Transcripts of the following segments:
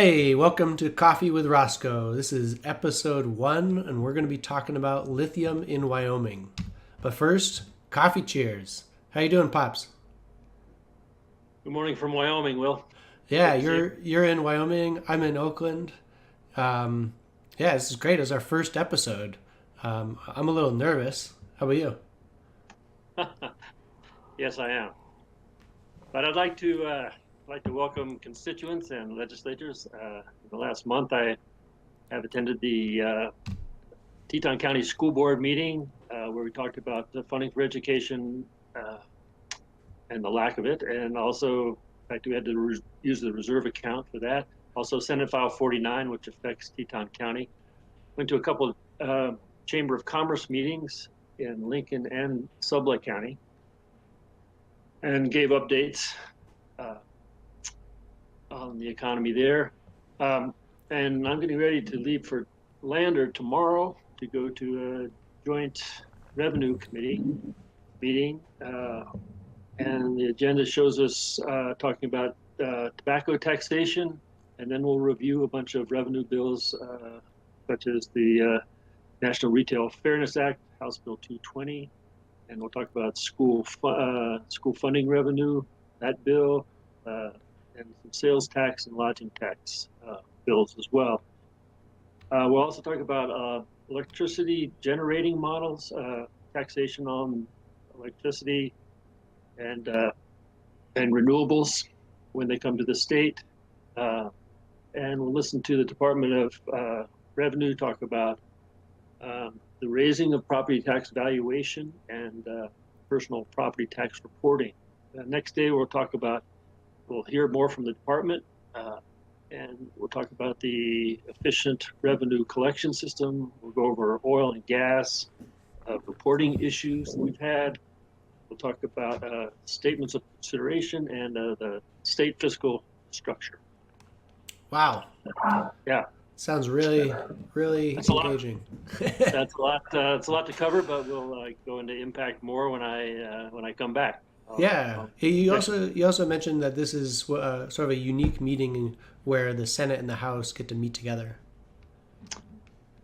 Hey, welcome to Coffee with Roscoe. This is episode 1, and we're going to be talking about lithium in Wyoming. But first, coffee cheers. How you doing, Pops? Good morning from Wyoming, Will. Yeah, Good to see you. you're in Wyoming. I'm in Oakland. Um, yeah, this is great. It's our first episode. I'm a little nervous. How about you? Yes, I am. But I'd like to welcome constituents and legislators. In the last month, I have attended the Teton County School Board meeting where we talked about the funding for education and the lack of it, and also, in fact, we had to use the reserve account for that. Also, Senate File 49, which affects Teton County. Went to a couple of Chamber of Commerce meetings in Lincoln and Sublette County and gave updates uh, on the economy there. Um, and I'm getting ready to leave for Lander tomorrow to go to a joint revenue committee meeting. And the agenda shows us talking about tobacco taxation, and then we'll review a bunch of revenue bills, such as the National Retail Fairness Act, House Bill 220, and we'll talk about school funding revenue, that bill, and some sales tax and lodging tax bills as well. We'll also talk about electricity generating models, taxation on electricity and uh, and renewables when they come to the state. Uh, and we'll listen to the Department of Revenue talk about the raising of property tax valuation and personal property tax reporting. Next day, we'll hear more from the department, uh, and we'll talk about the efficient revenue collection system. We'll go over oil and gas reporting issues that we've had. We'll talk about statements of consideration and the state fiscal structure. Wow, Yeah, sounds really, really that's a lot. engaging. That's a lot. It's a lot to cover, but we'll go into impact more when I come back. Yeah, I'll you also mentioned that this is sort of a unique meeting where the Senate and the House get to meet together.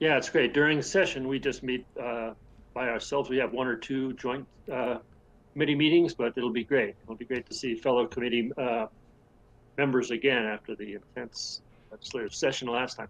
Yeah, it's great. During session, we just meet by ourselves. We have one or two joint committee meetings, but it'll be great. It'll be great to see fellow committee members again after the intense legislative session last time.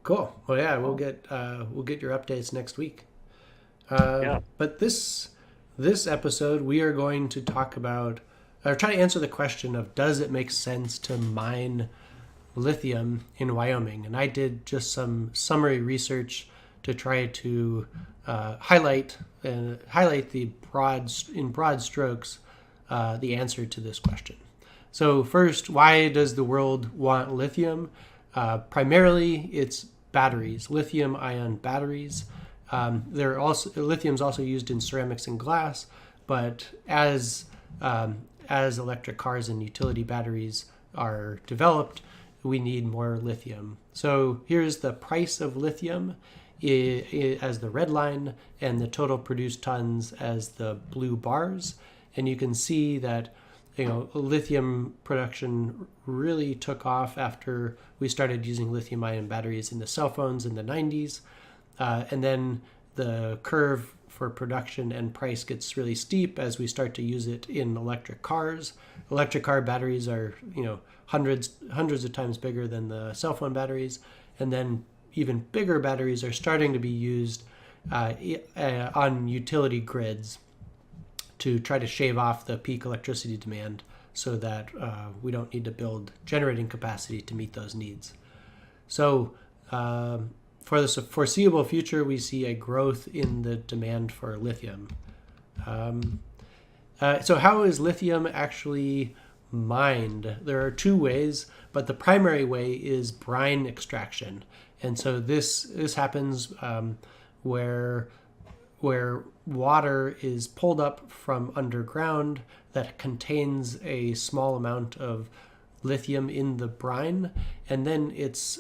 Cool. Well, yeah, we'll get your updates next week. Yeah, But this episode, we are going to talk about or try to answer the question of does it make sense to mine lithium in Wyoming? And I did just some summary research to try to highlight the broad strokes the answer to this question. So first, why does the world want lithium? Primarily, it's batteries, lithium-ion batteries. They're also lithium is also used in ceramics and glass, but as electric cars and utility batteries are developed, we need more lithium. So here's the price of lithium as the red line and the total produced tons as the blue bars. And you can see that lithium production really took off after we started using lithium ion batteries in the cell phones in the 90s. And then the curve for production and price gets really steep as we start to use it in electric cars. Electric car batteries are, hundreds of times bigger than the cell phone batteries, and then even bigger batteries are starting to be used on utility grids to try to shave off the peak electricity demand so that we don't need to build generating capacity to meet those needs. So for the foreseeable future, we see a growth in the demand for lithium. So how is lithium actually mined? There are two ways, but the primary way is brine extraction. And so this happens where water is pulled up from underground that contains a small amount of lithium in the brine, and then it's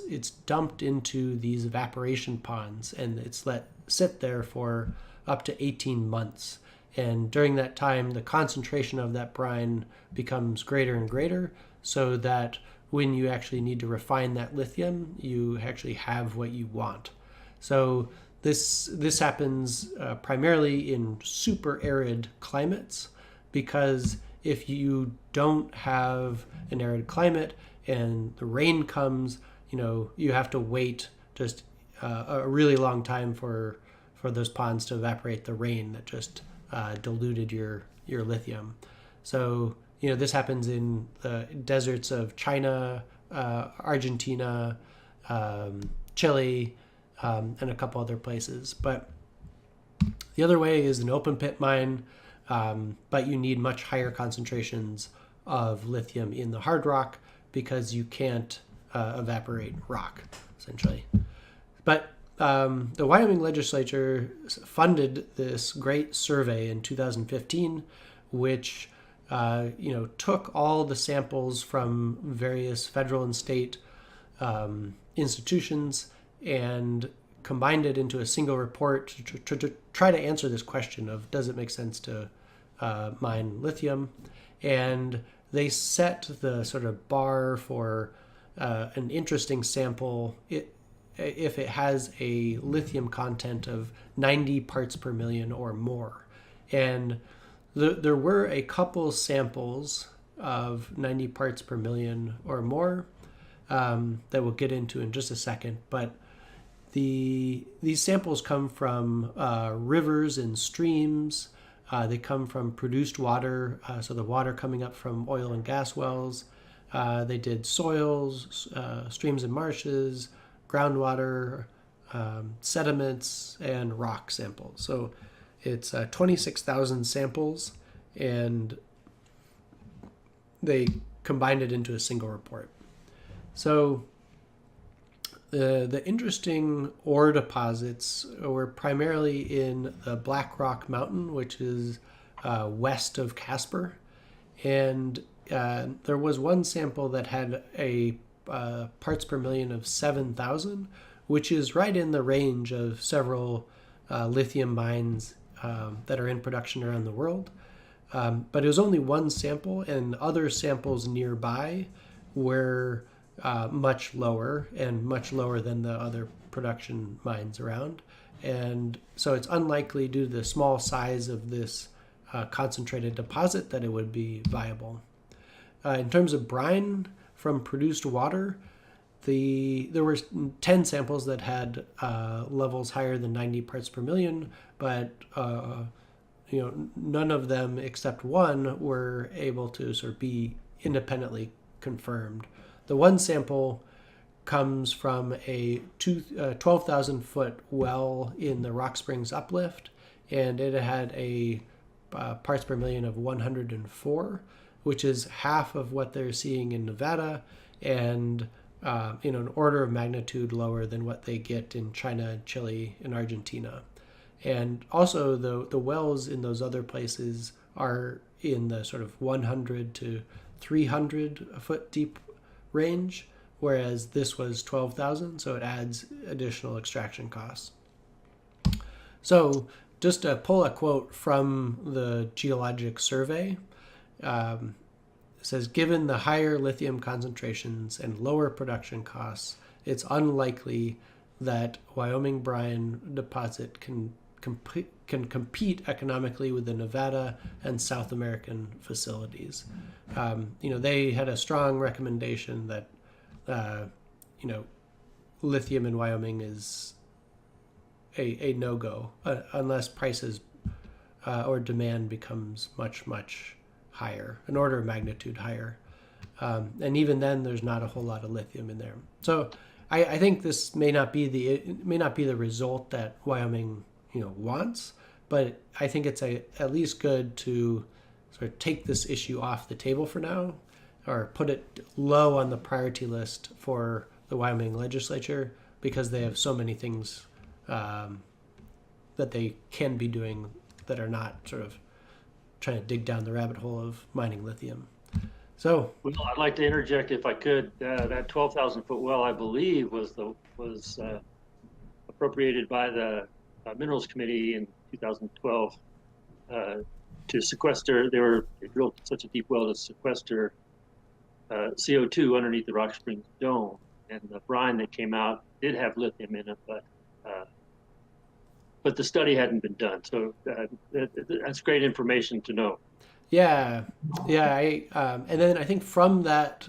dumped into these evaporation ponds, and it's let sit there for up to 18 months. And during that time, the concentration of that brine becomes greater and greater, so that when you actually need to refine that lithium, you actually have what you want. So this happens primarily in super arid climates, because if you don't have an arid climate and the rain comes, you have to wait just a really long time for those ponds to evaporate the rain that just diluted your lithium. So this happens in the deserts of China, Argentina, Chile, and a couple other places. But the other way is an open pit mine, but you need much higher concentrations of lithium in the hard rock because you can't evaporate rock, essentially. But the Wyoming legislature funded this great survey in 2015, which took all the samples from various federal and state institutions and combined it into a single report to try to answer this question of, does it make sense to mine lithium? And they set the sort of bar for an interesting sample if it has a lithium content of 90 parts per million or more. And there were a couple samples of 90 parts per million or more that we'll get into in just a second. But these samples come from rivers and streams. They come from produced water, so the water coming up from oil and gas wells. They did soils, streams and marshes, groundwater, sediments, and rock samples. So it's 26,000 samples, and they combined it into a single report. So the interesting ore deposits were primarily in the Black Rock Mountain, which is west of Casper. And there was one sample that had a parts per million of 7,000, which is right in the range of several lithium mines that are in production around the world. But it was only one sample, and other samples nearby were much lower than the other production mines around. And so it's unlikely, due to the small size of this concentrated deposit, that it would be viable. In terms of brine from produced water, there were 10 samples that had levels higher than 90 parts per million, but none of them except one were able to sort of be independently confirmed. The one sample comes from a 12,000 foot well in the Rock Springs uplift, and it had a parts per million of 104, which is half of what they're seeing in Nevada, and an order of magnitude lower than what they get in China, Chile, and Argentina. And also the wells in those other places are in the sort of 100 to 300 foot deep range, whereas this was 12,000, so it adds additional extraction costs. So just to pull a quote from the Geologic Survey, it says, given the higher lithium concentrations and lower production costs, it's unlikely that Wyoming brine deposit can compete economically with the Nevada and South American facilities. They had a strong recommendation that lithium in Wyoming is a no-go unless prices or demand becomes much, much higher, an order of magnitude higher. And even then, there's not a whole lot of lithium in there. So I think this may not be the result that Wyoming wants, but I think it's at least good to sort of take this issue off the table for now, or put it low on the priority list for the Wyoming legislature, because they have so many things that they can be doing that are not sort of trying to dig down the rabbit hole of mining lithium. So, well, I'd like to interject, if I could. That 12,000 foot well, I believe, was appropriated by the Minerals Committee in 2012 to sequester. They drilled such a deep well to sequester CO2 underneath the Rock Springs Dome, and the brine that came out did have lithium in it, but the study hadn't been done. So that's great information to know. Yeah, yeah. And then I think from that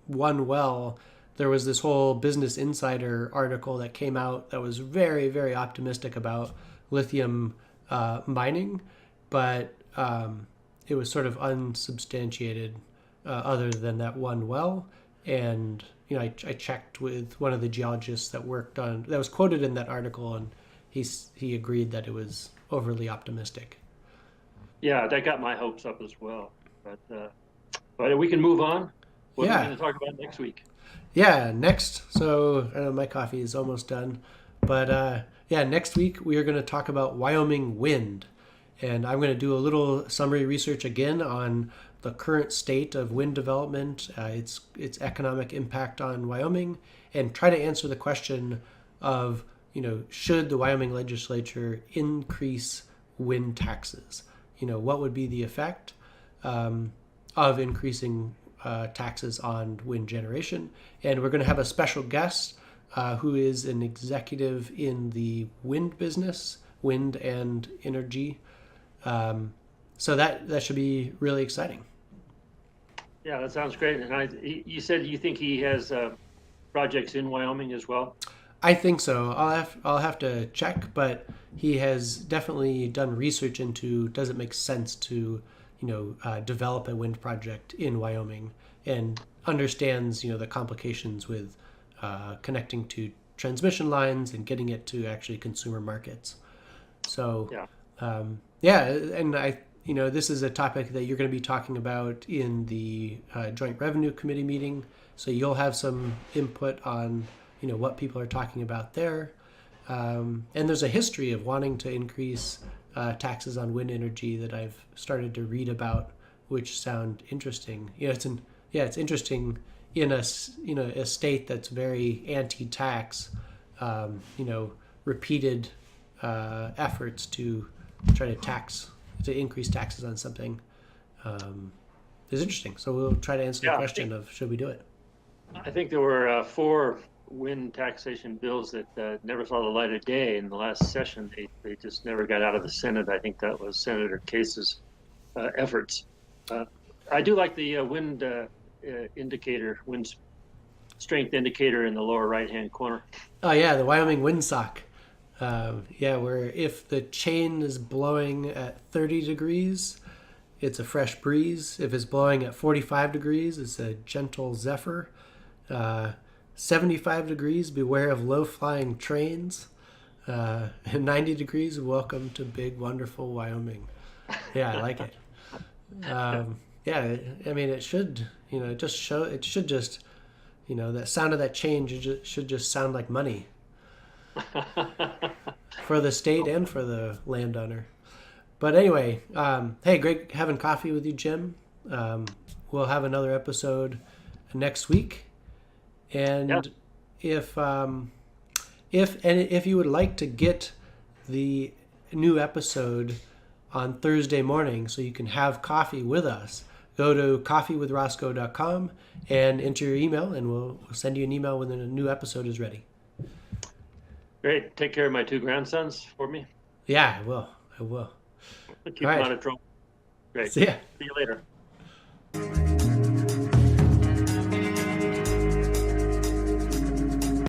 one well, there was this whole Business Insider article that came out that was very, very optimistic about lithium mining, but it was sort of unsubstantiated other than that one well. And I checked with one of the geologists that worked on that was quoted in that article, and he agreed that it was overly optimistic. Yeah, that got my hopes up as well. But we can move on. What are we Yeah. going to talk about next week? Yeah, next. So my coffee is almost done, but yeah, next week we are going to talk about Wyoming wind, and I'm going to do a little summary research again on the current state of wind development, its economic impact on Wyoming, and try to answer the question of should the Wyoming legislature increase wind taxes? What would be the effect of increasing taxes on wind generation? And we're going to have a special guest who is an executive in the wind business, wind and energy. So that should be really exciting. Yeah, that sounds great. And you said you think he has projects in Wyoming as well? I think so. I'll have to check, but he has definitely done research into does it make sense to develop a wind project in Wyoming, and understands the complications with connecting to transmission lines and getting it to actually consumer markets. So Yeah. yeah, and this is a topic that you're going to be talking about in the Joint Revenue Committee meeting. So you'll have some input on what people are talking about there. And there's a history of wanting to increase taxes on wind energy that I've started to read about, which sound interesting. It's interesting in a state that's very anti-tax. Repeated efforts to try to increase taxes on something is interesting. So we'll try to answer the question of should we do it. I think there were 4 wind taxation bills that never saw the light of day in the last session. They just never got out of the Senate. I think that was Senator Case's efforts. I do like the wind strength indicator in the lower right-hand corner. Oh yeah, the Wyoming windsock. Where if the chain is blowing at 30 degrees, it's a fresh breeze. If it's blowing at 45 degrees, it's a gentle zephyr. 75 degrees, beware of low-flying trains. And 90 degrees, welcome to big, wonderful Wyoming. Yeah, I like it. Yeah, I mean, it should, it should just, that sound of that change should just sound like money for the state and for the landowner. But anyway, hey, great having coffee with you, Jim. We'll have another episode next week. And if you would like to get the new episode on Thursday morning so you can have coffee with us, go to coffeewithroscoe.com and enter your email, and we'll send you an email when the new episode is ready. Great. Take care of my 2 grandsons for me. Yeah, I will. Keep them out of trouble. Great. See ya. See you later.